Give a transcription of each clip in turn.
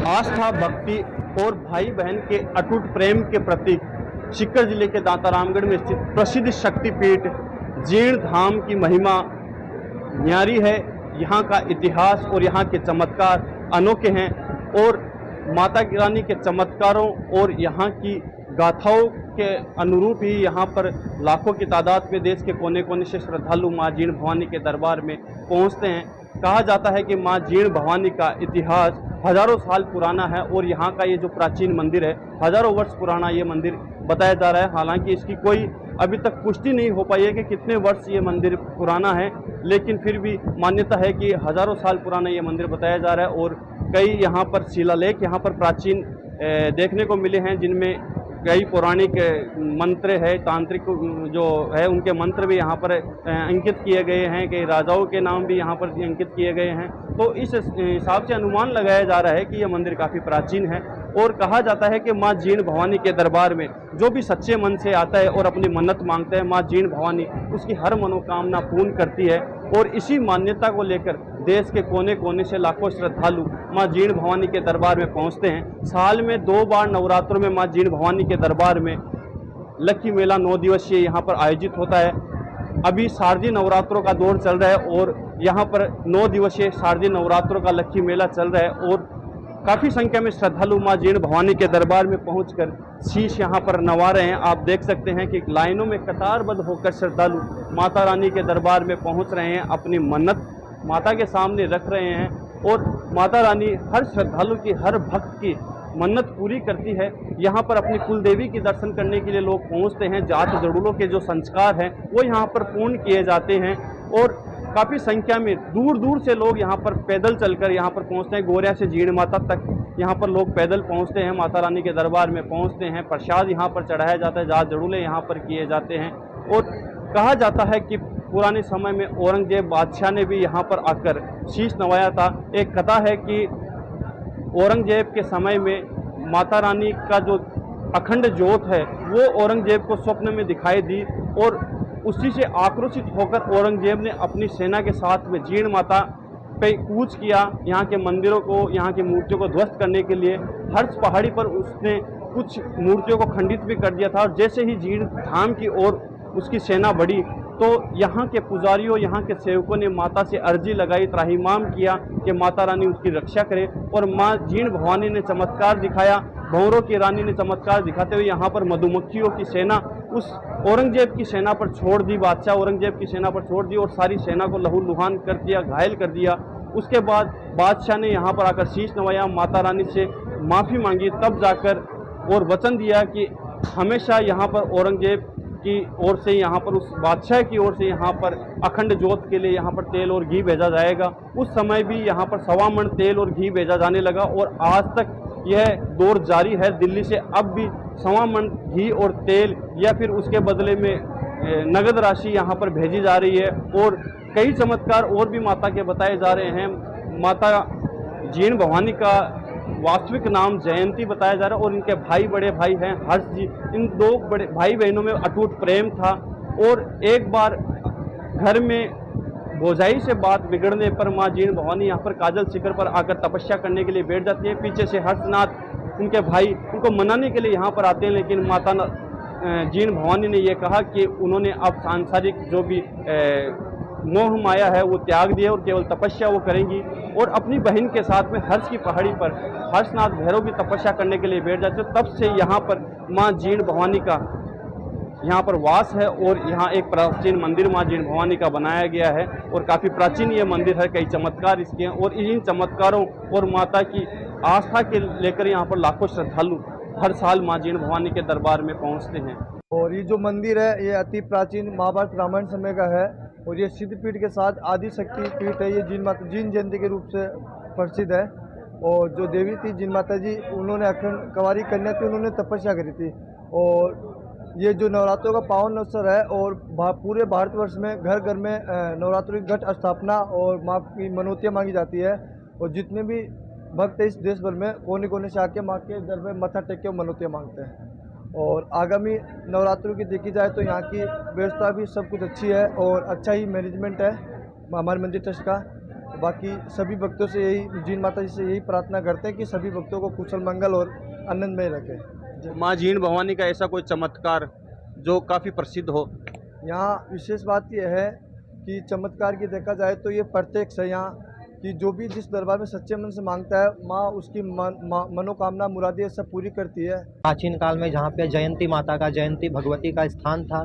आस्था, भक्ति और भाई बहन के अटूट प्रेम के प्रतीक सीकर जिले के दांतारामगढ़ में स्थित प्रसिद्ध शक्तिपीठ जीर्ण धाम की महिमा न्यारी है। यहाँ का इतिहास और यहाँ के चमत्कार अनोखे हैं और माता रानी के चमत्कारों और यहाँ की गाथाओं के अनुरूप ही यहाँ पर लाखों की तादाद में देश के कोने कोने से श्रद्धालु माँ जीर्ण भवानी के दरबार में पहुँचते हैं। कहा जाता है कि माँ जीर्ण भवानी का इतिहास हजारों साल पुराना है और यहाँ का ये जो प्राचीन मंदिर है हजारों वर्ष पुराना ये मंदिर बताया जा रहा है। हालांकि इसकी कोई अभी तक पुष्टि नहीं हो पाई है कि कितने वर्ष ये मंदिर पुराना है, लेकिन फिर भी मान्यता है कि हजारों साल पुराना ये मंदिर बताया जा रहा है। और कई यहाँ पर शिलालेख यहाँ पर प्राचीन देखने को मिले हैं, जिनमें कई पौराणिक मंत्र है, तांत्रिक जो है उनके मंत्र भी यहाँ पर अंकित किए गए हैं, कई राजाओं के नाम भी यहाँ पर अंकित किए गए हैं। तो इस हिसाब से अनुमान लगाया जा रहा है कि यह मंदिर काफ़ी प्राचीन है। और कहा जाता है कि माँ जीर्ण भवानी के दरबार में जो भी सच्चे मन से आता है और अपनी मन्नत मांगता है, माँ जीर्ण भवानी उसकी हर मनोकामना पूर्ण करती है। और इसी मान्यता को लेकर देश के कोने कोने से लाखों श्रद्धालु माँ जीर्ण भवानी के दरबार में पहुँचते हैं। साल में 2 बार नवरात्रों में माँ जीर्ण भवानी के दरबार में लक्की मेला 9 दिवसीय यहाँ पर आयोजित होता है। अभी शारदीय नवरात्रों का दौर चल रहा है और यहाँ पर 9 दिवसीय शारदीय नवरात्रों का लक्की मेला चल रहा है और काफ़ी संख्या में श्रद्धालु माँ जीर्ण भवानी के दरबार में पहुंचकर शीश यहाँ पर नवा रहे हैं। आप देख सकते हैं कि लाइनों में कतारबद्ध होकर श्रद्धालु माता रानी के दरबार में पहुंच रहे हैं, अपनी मन्नत माता के सामने रख रहे हैं और माता रानी हर श्रद्धालु की, हर भक्त की मन्नत पूरी करती है। यहाँ पर अपनी कुल देवी के दर्शन करने के लिए लोग पहुँचते हैं। जात जड़ूलों के जो संस्कार हैं वो यहाँ पर पूर्ण किए जाते हैं और काफ़ी संख्या में दूर दूर से लोग यहाँ पर पैदल चलकर यहाँ पर पहुँचते हैं। गोरिया से जीर्ण माता तक यहाँ पर लोग पैदल पहुँचते हैं, माता रानी के दरबार में पहुँचते हैं। प्रसाद यहाँ पर चढ़ाया जाता है, जात जड़ूले यहाँ पर किए जाते हैं। और कहा जाता है कि पुराने समय में औरंगजेब बादशाह ने भी यहाँ पर आकर शीश नवाया था। एक कथा है कि औरंगजेब के समय में माता रानी का जो अखंड ज्योत है वो औरंगजेब को स्वप्न में दिखाई दी और उसी से आक्रोशित होकर औरंगजेब ने अपनी सेना के साथ में जीर्ण माता पे कूच किया। यहाँ के मंदिरों को, यहाँ की मूर्तियों को ध्वस्त करने के लिए हर्ष पहाड़ी पर उसने कुछ मूर्तियों को खंडित भी कर दिया था। और जैसे ही जीर्ण धाम की ओर उसकी सेना बढ़ी तो यहाँ के पुजारियों, यहाँ के सेवकों ने माता से अर्जी लगाई, त्राहिमाम किया कि माता रानी उसकी रक्षा करे। और माँ जीर्ण भवानी ने चमत्कार दिखाया, भंवरों की रानी ने चमत्कार दिखाते हुए यहाँ पर मधुमक्खियों की सेना उस औरंगजेब की सेना पर छोड़ दी, बादशाह औरंगजेब की सेना पर छोड़ दी और सारी सेना को लहूलुहान कर दिया, घायल कर दिया। उसके बाद बादशाह ने यहाँ पर आकर शीश नवाया, माता रानी से माफ़ी मांगी, तब जाकर और वचन दिया कि हमेशा यहाँ पर औरंगजेब की ओर से, यहाँ पर उस बादशाह की ओर से यहाँ पर अखंड ज्योत के लिए यहाँ पर तेल और घी भेजा जाएगा। उस समय भी यहाँ पर 1.25 मन तेल और घी भेजा जाने लगा और आज तक यह दौर जारी है। दिल्ली से अब भी 1.25 मन घी और तेल या फिर उसके बदले में नगद राशि यहाँ पर भेजी जा रही है। और कई चमत्कार और भी माता के बताए जा रहे हैं। माता जीर्ण भवानी का वास्तविक नाम जयंती बताया जा रहा है और इनके भाई, बड़े भाई हैं हर्ष जी। इन 2 बड़े भाई बहनों में अटूट प्रेम था और एक बार घर में भौजाई से बात बिगड़ने पर माँ जीर्ण भवानी यहाँ पर काजल शिखर पर आकर तपस्या करने के लिए बैठ जाती है। पीछे से हर्षनाथ उनके भाई उनको मनाने के लिए यहाँ पर आते हैं, लेकिन माता जीर्ण भवानी ने ये कहा कि उन्होंने अब सांसारिक जो भी मोह माया है वो त्याग दिया और केवल तपस्या वो करेंगी। और अपनी बहन के साथ में हर्ष की पहाड़ी पर हर्षनाथ भैरव की तपस्या करने के लिए बैठ जाते हैं। तब से यहाँ पर माँ जीर्ण भवानी का यहाँ पर वास है और यहाँ एक प्राचीन मंदिर माँ जीर्ण भवानी का बनाया गया है और काफ़ी प्राचीन ये मंदिर है। कई चमत्कार इसके हैं और इन चमत्कारों और माता की आस्था के लेकर यहाँ पर लाखों श्रद्धालु हर साल माँ जीर्ण भवानी के दरबार में पहुँचते हैं। और ये जो मंदिर है ये अति प्राचीन महाभारत रामायण समय का है और ये सिद्धपीठ के साथ आदि शक्ति पीठ है। ये जीर्ण जयंती के रूप से प्रसिद्ध है। और जो देवी थी जीर्ण माता जी, उन्होंने अखंड कुंवारी कन्या थी, उन्होंने तपस्या करी थी। और ये जो नवरात्रों का पावन अवसर है और पूरे भारतवर्ष में घर घर में नवरात्रों की घट स्थापना और माँ की मनौतियाँ मांगी जाती है। और जितने भी भक्त इस देश भर में कोने कोने से आके माँ के दर में मत्था टेक के मनौतियाँ मांगते हैं। और आगामी नवरात्रों की देखी जाए तो यहाँ की व्यवस्था भी सब कुछ अच्छी है और अच्छा ही मैनेजमेंट है हमारे मंदिर ट्रस्ट का। बाकी सभी भक्तों से यही जीण माता जी से यही प्रार्थना करते हैं कि सभी भक्तों को कुशल मंगल और आनंदमय रखें। माँ जीण भवानी का ऐसा कोई चमत्कार जो काफ़ी प्रसिद्ध हो? यहाँ विशेष बात यह है कि चमत्कार की देखा जाए तो ये प्रत्यक्ष है यहाँ कि जो भी जिस दरबार में सच्चे मन से मांगता है माँ उसकी मनोकामना मुरादें सब पूरी करती है। प्राचीन काल में जहाँ पे जयंती माता का, जयंती भगवती का स्थान था,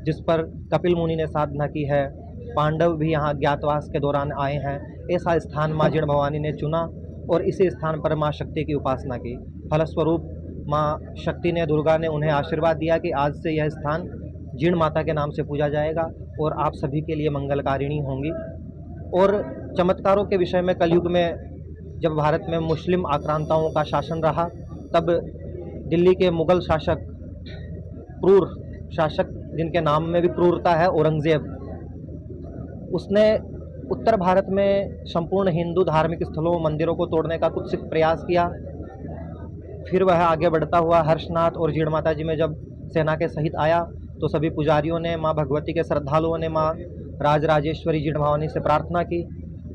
जिस पर कपिल मुनि ने साधना की है, पांडव भी यहाँ ज्ञातवास के दौरान आए हैं, ऐसा स्थान माँ जीण भवानी ने चुना और इसी स्थान पर माँ शक्ति की उपासना की। फलस्वरूप माँ शक्ति ने, दुर्गा ने उन्हें आशीर्वाद दिया कि आज से यह स्थान जीण माता के नाम से पूजा जाएगा और आप सभी के लिए मंगलकारिणी होंगी। और चमत्कारों के विषय में कलयुग में जब भारत में मुस्लिम आक्रांताओं का शासन रहा, तब दिल्ली के मुगल शासक, क्रूर शासक जिनके नाम में भी क्रूरता है, औरंगजेब, उसने उत्तर भारत में संपूर्ण हिंदू धार्मिक स्थलों, मंदिरों को तोड़ने का कुत्सित प्रयास किया। फिर वह आगे बढ़ता हुआ हर्षनाथ और जीण माता जी में जब सेना के सहित आया तो सभी पुजारियों ने, माँ भगवती के श्रद्धालुओं ने माँ राजराजेश्वरी जीण भवानी से प्रार्थना की।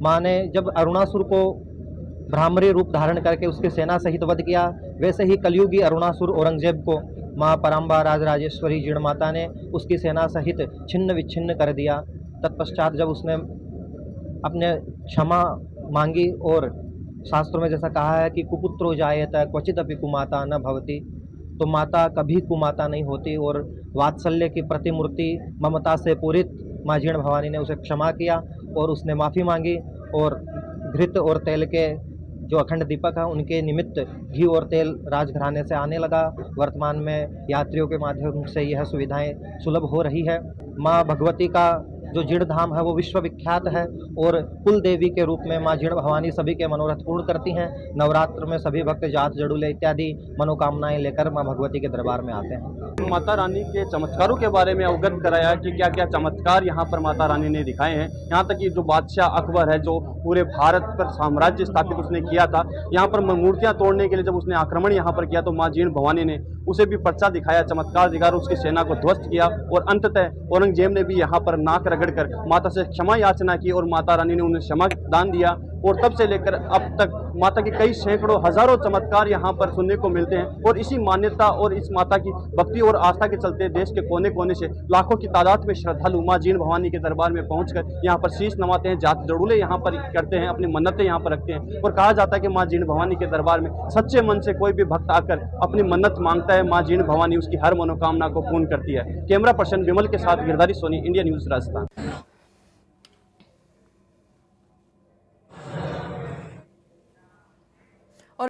माँ ने जब अरुणासुर को भ्रामरी रूप धारण करके उसकी सेना सहित वध किया, वैसे ही कलयुगी अरुणासुर औरंगजेब को माँ पराम्बा राजराजेश्वरी जीण माता ने उसकी सेना सहित छिन्न विच्छिन्न कर दिया। तत्पश्चात जब उसने अपने क्षमा मांगी और शास्त्रों में जैसा कहा है कि कुपुत्रो जायेत क्वचित अपि कुमाता न भवति, तो माता कभी कुमाता नहीं होती, और वात्सल्य की प्रतिमूर्ति ममता से पूरित माँ जीण भवानी ने उसे क्षमा किया और उसने माफ़ी मांगी। और घृत और तेल के जो अखंड दीपक हैं उनके निमित्त घी और तेल राजघराने से आने लगा। वर्तमान में यात्रियों के माध्यम से यह सुविधाएं सुलभ हो रही है। माँ भगवती का जो जीण धाम है वो विश्वविख्यात है और कुल देवी के रूप में माँ जीण भवानी सभी के मनोरथ पूर्ण करती हैं। नवरात्र में सभी भक्त जात जड़ूले इत्यादि मनोकामनाएं लेकर माँ भगवती के दरबार में आते हैं। माता रानी के चमत्कारों के बारे में अवगत कराया कि क्या क्या चमत्कार यहाँ पर माता रानी ने दिखाए हैं। यहाँ तक कि जो बादशाह अकबर है, जो पूरे भारत पर साम्राज्य स्थापित उसने किया था, यहाँ पर मूर्तियाँ तोड़ने के लिए जब उसने आक्रमण यहाँ पर किया तो माँ जीण भवानी ने उसे भी पर्चा दिखाया, चमत्कार दिखाकर उसकी सेना को ध्वस्त किया। और अंततः औरंगजेब ने भी यहाँ पर नाक रगड़कर माता से क्षमा याचना की और माता रानी ने उन्हें क्षमा दान दिया। और तब से लेकर अब तक माता के कई सैकड़ों हजारों चमत्कार यहाँ पर सुनने को मिलते हैं। और इसी मान्यता और इस माता की भक्ति और आस्था के चलते देश के कोने कोने से लाखों की तादाद में श्रद्धालु माँ जीण भवानी के दरबार में पहुंचकर यहाँ पर शीश नवाते हैं, जात जड़ूले यहाँ पर करते हैं, अपनी मन्नतें यहाँ पर रखते हैं। और कहा जाता है कि माँ जीण भवानी के दरबार में सच्चे मन से कोई भी भक्त आकर अपनी मन्नत मांगता है, माँ जीण भवानी उसकी हर मनोकामना को पूर्ण करती है। कैमरा पर्सन विमल के साथ गिरधारी सोनी, इंडिया न्यूज़, राजस्थान।